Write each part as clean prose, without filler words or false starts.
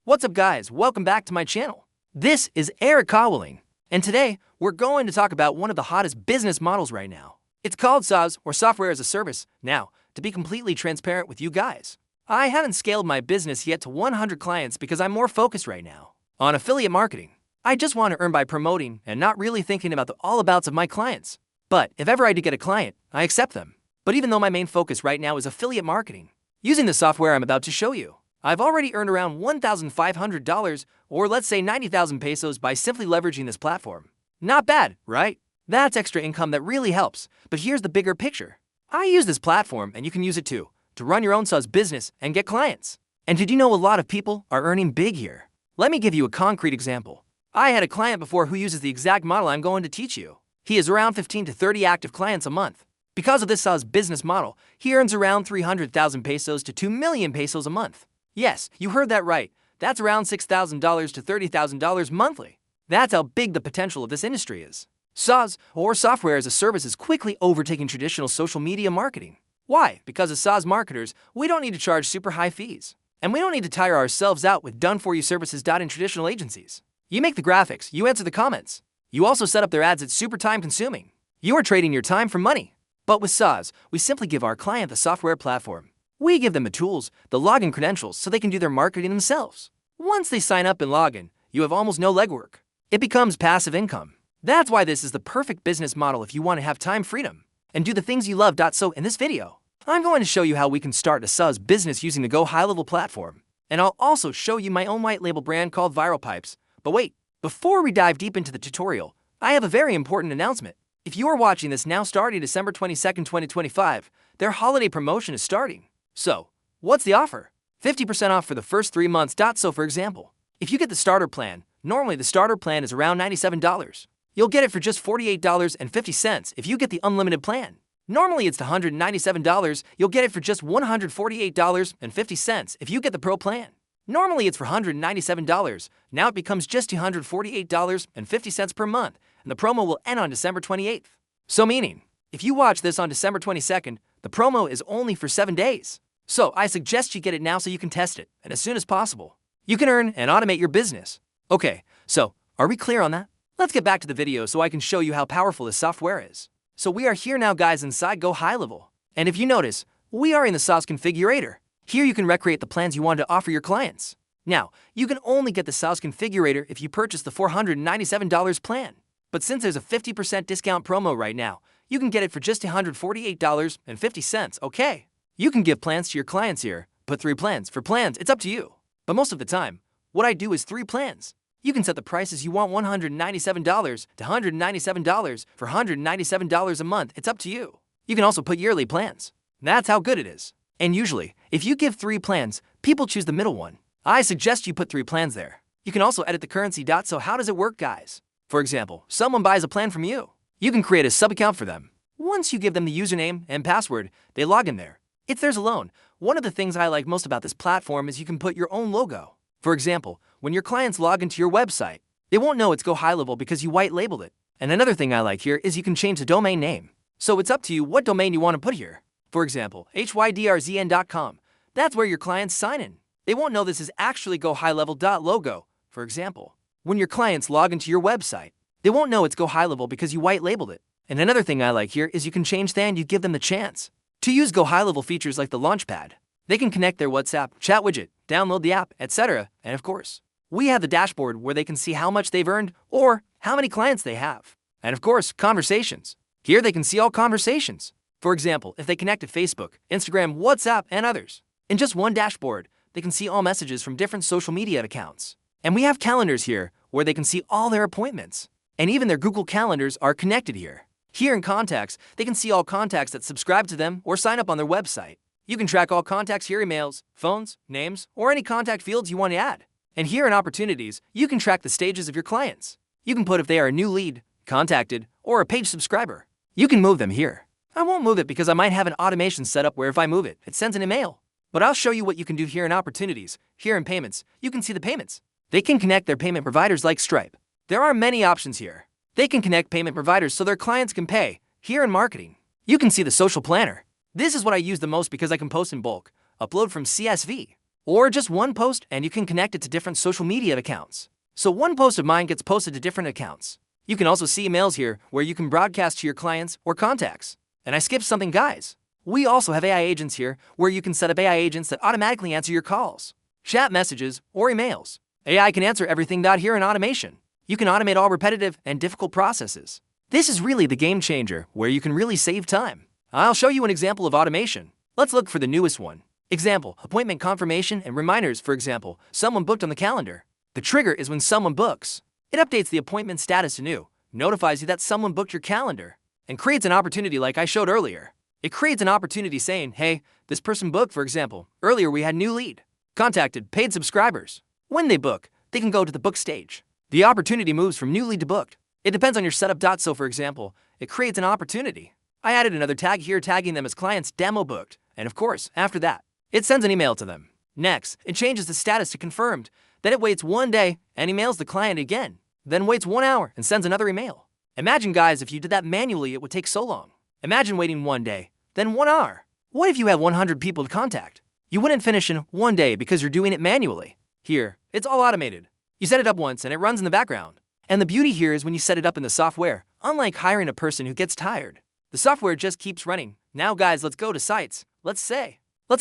What's up guys, welcome back to my channel. This is Cawaling, and today we're going to talk about one of the hottest business models right now. It's called SaaS, or Software as a Service. Now, to be completely transparent with you guys, I haven't scaled my business yet to 100 clients because I'm more focused right now on affiliate marketing. I just want to earn by promoting and not really thinking about the all-abouts of my clients. But if ever I do get a client, I accept them. But even though my main focus right now is affiliate marketing, using the software I'm about to show you, I've already earned around $1,500, or let's say 90,000 pesos, by simply leveraging this platform. Not bad, right? That's extra income that really helps. But here's the bigger picture. I use this platform, and you can use it too, to run your own SaaS business and get clients. And did you know a lot of people are earning big here? Let me give you a concrete example. I had a client before who uses the exact model I'm going to teach you. He has around 15 to 30 active clients a month. Because of this SaaS business model, he earns around 300,000 pesos to 2 million pesos a month. Yes, you heard that right. That's around $6,000 to $30,000 monthly. That's how big the potential of this industry is. SaaS, or Software as a Service, is quickly overtaking traditional social media marketing. Why? Because as SaaS marketers, we don't need to charge super high fees. And we don't need to tire ourselves out with done-for-you services in traditional agencies. You make the graphics, you answer the comments. You also set up their ads. It's super time-consuming. You are trading your time for money. But with SaaS, we simply give our client the software platform. We give them the tools, the login credentials, so they can do their marketing themselves. Once they sign up and log in, you have almost no legwork. It becomes passive income. That's why this is the perfect business model if you want to have time freedom and do the things you love. So in this video, I'm going to show you how we can start a SaaS business using the Go High-Level platform. And I'll also show you my own white label brand called ViralPypes. But wait, before we dive deep into the tutorial, I have a very important announcement. If you are watching this now starting December 22nd, 2025, their holiday promotion is starting. So, what's the offer? 50% off for the first 3 months. So for example, if you get the starter plan, normally the starter plan is around $97. You'll get it for just $48.50 if you get the unlimited plan. Normally it's $197. You'll get it for just $148.50 if you get the pro plan. Normally it's for $197. Now it becomes just $248.50 per month, and the promo will end on December 28th. So meaning, if you watch this on December 22nd, the promo is only for 7 days. So I suggest you get it now so you can test it, and as soon as possible. You can earn and automate your business. Okay, so are we clear on that? Let's get back to the video so I can show you how powerful this software is. So we are here now guys inside Go High Level. And if you notice, we are in the SaaS Configurator. Here you can recreate the plans you want to offer your clients. Now, you can only get the SaaS Configurator if you purchase the $497 plan. But since there's a 50% discount promo right now, you can get it for just $148.50, okay? You can give plans to your clients here. Put 3 plans. For plans, it's up to you. But most of the time, what I do is 3 plans. You can set the prices you want, $197 to $197 for $197 a month. It's up to you. You can also put yearly plans. That's how good it is. And usually, if you give 3 plans, people choose the middle one. I suggest you put 3 plans there. You can also edit the currency. So how does it work, guys? For example, someone buys a plan from you. You can create a sub-account for them. Once you give them the username and password, they log in there. It's theirs alone. One of the things I like most about this platform is you can put your own logo. For example, when your clients log into your website, they won't know it's Go High Level because you white labeled it. And another thing I like here is you can change the domain name. So it's up to you what domain you want to put here. For example, hydzn.com. That's where your clients sign in. They won't know this is actually Go High Level.logo. For example, when your clients log into your website, they won't know it's Go High Level because you white labeled it. And another thing I like here is you can change that and you give them the chance to use Go High Level features like the Launchpad. They can connect their WhatsApp chat widget, download the app, etc. And of course, we have the dashboard where they can see how much they've earned or how many clients they have. And of course, conversations. Here they can see all conversations. For example, if they connect to Facebook, Instagram, WhatsApp, and others. In just one dashboard, they can see all messages from different social media accounts. And we have calendars here where they can see all their appointments. And even their Google Calendars are connected here. Here in Contacts, they can see all contacts that subscribe to them or sign up on their website. You can track all contacts here, emails, phones, names, or any contact fields you want to add. And here in Opportunities, you can track the stages of your clients. You can put if they are a new lead, contacted, or a page subscriber. You can move them here. I won't move it because I might have an automation set up where if I move it, it sends an email. But I'll show you what you can do here in Opportunities. Here in Payments, you can see the payments. They can connect their payment providers like Stripe. There are many options here. They can connect payment providers so their clients can pay. Here in Marketing, you can see the Social Planner. This is what I use the most because I can post in bulk, upload from CSV. Or just one post and you can connect it to different social media accounts. So one post of mine gets posted to different accounts. You can also see emails here where you can broadcast to your clients or contacts. And I skipped something, guys. We also have AI agents here where you can set up AI agents that automatically answer your calls, chat messages, or emails. AI can answer everything here in automation. You can automate all repetitive and difficult processes. This is really the game changer where you can really save time. I'll show you an example of automation. Let's look for the newest one. Example, appointment confirmation and reminders. For example, someone booked on the calendar. The trigger is when someone books. It updates the appointment status to new, notifies you that someone booked your calendar, and creates an opportunity like I showed earlier. It creates an opportunity saying, hey, this person booked. For example, earlier we had new lead, contacted paid subscribers. When they book, they can go to the book stage. The opportunity moves from new lead to booked. It depends on your setup. So for example, it creates an opportunity. I added another tag here tagging them as clients demo booked. And of course, after that, it sends an email to them. Next, it changes the status to confirmed. Then it waits 1 day and emails the client again. Then waits 1 hour and sends another email. Imagine, guys, if you did that manually, it would take so long. Imagine waiting 1 day, then 1 hour. What if you had 100 people to contact? You wouldn't finish in 1 day because you're doing it manually. Here, it's all automated. You set it up once and it runs in the background. And the beauty here is when you set it up in the software, unlike hiring a person who gets tired, the software just keeps running. Now, guys, let's go to sites. Let's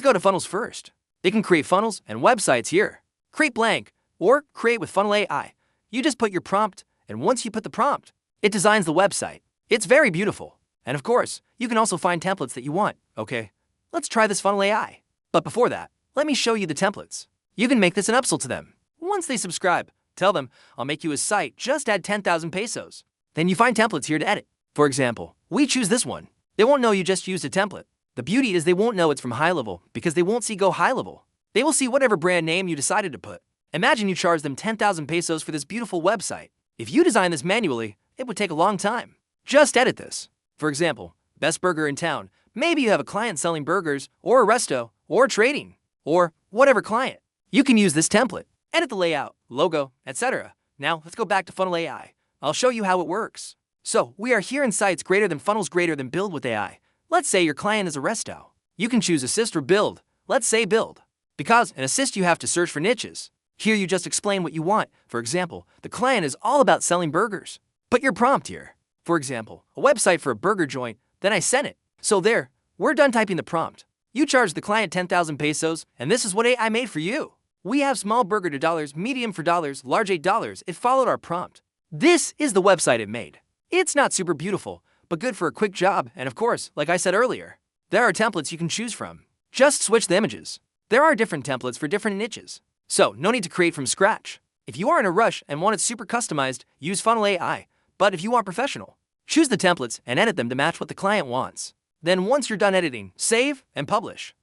go to funnels first. They can create funnels and websites here. Create blank or create with Funnel AI. You just put your prompt, and once you put the prompt, it designs the website. It's very beautiful. And of course, you can also find templates that you want. Okay, let's try this Funnel AI. But before that, let me show you the templates. You can make this an upsell to them. Once they subscribe, tell them, I'll make you a site, just add 10,000 pesos. Then you find templates here to edit. For example, we choose this one. They won't know you just used a template. The beauty is they won't know it's from high level because they won't see go high level. They will see whatever brand name you decided to put. Imagine you charge them 10,000 pesos for this beautiful website. If you design this manually, it would take a long time. Just edit this. For example, best burger in town. Maybe you have a client selling burgers or a resto or trading or whatever client. You can use this template, edit the layout, logo, etc. Now let's go back to Funnel AI. I'll show you how it works. So we are here in sites greater than funnels greater than build with AI. Let's say your client is a resto. You can choose assist or build. Let's say build. Because in assist you have to search for niches. Here you just explain what you want. For example, the client is all about selling burgers. Put your prompt here. For example, a website for a burger joint, then I sent it. So there, we're done typing the prompt. You charge the client 10,000 pesos, and this is what AI made for you. We have small burger to dollars, medium for dollars, large $8. It followed our prompt. This is the website it made. It's not super beautiful, but good for a quick job. And of course, like I said earlier, there are templates you can choose from. Just switch the images. There are different templates for different niches. So no need to create from scratch. If you are in a rush and want it super customized, use Funnel AI. But if you want professional, choose the templates and edit them to match what the client wants. Then once you're done editing, save and publish.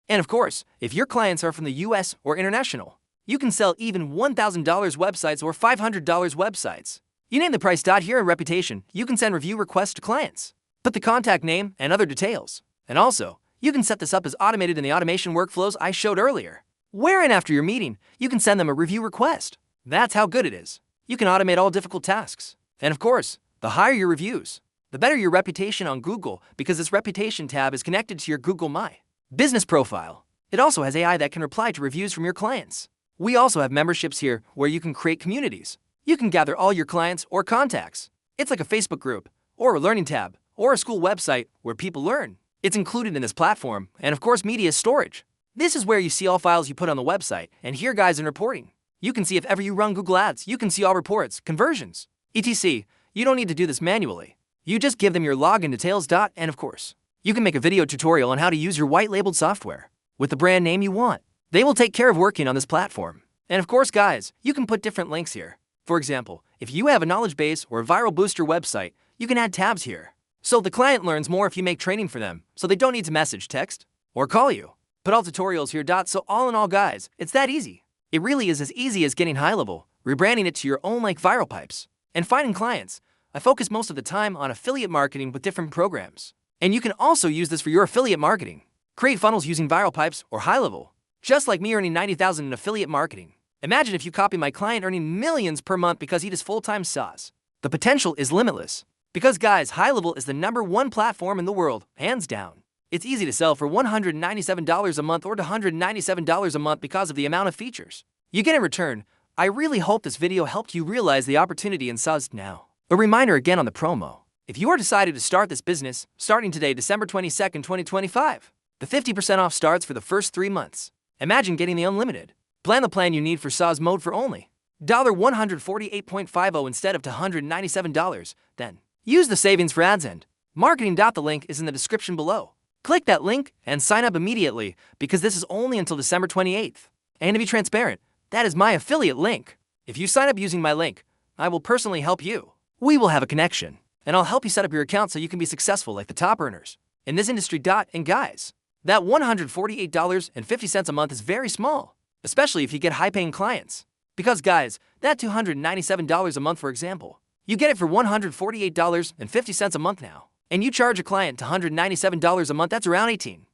And of course, if your clients are from the US or international, you can sell even $1,000 websites or $500 websites. You name the price. Here in reputation, you can send review requests to clients. Put the contact name and other details. And also, you can set this up as automated in the automation workflows I showed earlier. Wherein after your meeting, you can send them a review request. That's how good it is. You can automate all difficult tasks. And of course, the higher your reviews, the better your reputation on Google because this reputation tab is connected to your Google My Business profile. It also has AI that can reply to reviews from your clients. We also have memberships here where you can create communities. You can gather all your clients or contacts. It's like a Facebook group, or a learning tab, or a school website where people learn. It's included in this platform, and of course media storage. This is where you see all files you put on the website, and here guys in reporting. You can see if ever you run Google Ads, you can see all reports, conversions, etc. You don't need to do this manually. You just give them your login details. And of course, you can make a video tutorial on how to use your white labeled software with the brand name you want. They will take care of working on this platform. And of course guys, you can put different links here. For example, if you have a knowledge base or a viral booster website, you can add tabs here. So the client learns more if you make training for them, so they don't need to message, text, or call you. Put all tutorials here. So all in all guys, it's that easy. It really is as easy as getting high level, rebranding it to your own like ViralPypes, and finding clients. I focus most of the time on affiliate marketing with different programs. And you can also use this for your affiliate marketing. Create funnels using ViralPypes or high level, just like me earning 90,000 in affiliate marketing. Imagine if you copy my client earning millions per month because he does full-time SaaS. The potential is limitless. Because guys, high level is the #1 platform in the world, hands down. It's easy to sell for $197 a month or $197 a month because of the amount of features you get in return. I really hope this video helped you realize the opportunity in SaaS now. A reminder again on the promo. If you are decided to start this business, starting today, December 22nd, 2025, the 50% off starts for the first 3 months. Imagine getting the unlimited. Plan the plan you need for SaaS mode for only $148.50 instead of $197. Then, use the savings for ads and marketing. The link is in the description below. Click that link and sign up immediately because this is only until December 28th. And to be transparent, that is my affiliate link. If you sign up using my link, I will personally help you. We will have a connection, and I'll help you set up your account so you can be successful like the top earners in this industry. And guys, that $148.50 a month is very small, especially if you get high-paying clients. Because guys, that $297 a month, for example, you get it for $148.50 a month now. And you charge a client $197 a month, that's around 18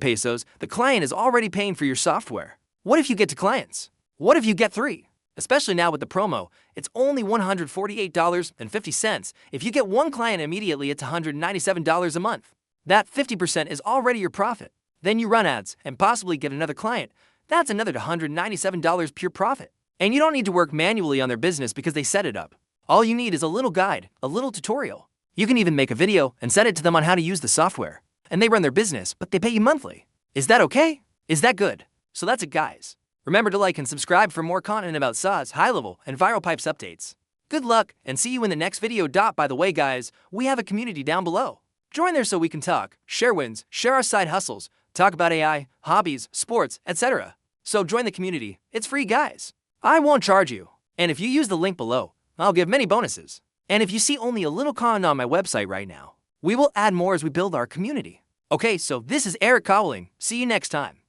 pesos. The client is already paying for your software. What if you get 2 clients? What if you get 3? Especially now with the promo, it's only $148.50. If you get 1 client immediately, it's $197 a month. That 50% is already your profit. Then you run ads and possibly get another client. That's another $197 pure profit. And you don't need to work manually on their business because they set it up. All you need is a little guide, a little tutorial. You can even make a video and send it to them on how to use the software. And they run their business, but they pay you monthly. Is that okay? Is that good? So that's it, guys. Remember to like and subscribe for more content about SaaS, high-level, and ViralPypes updates. Good luck, and see you in the next video. By the way, guys, we have a community down below. Join there so we can talk, share wins, share our side hustles, talk about AI, hobbies, sports, etc. So join the community. It's free, guys. I won't charge you. And if you use the link below, I'll give many bonuses. And if you see only a little content on my website right now, we will add more as we build our community. Okay, so this is Cawaling. See you next time.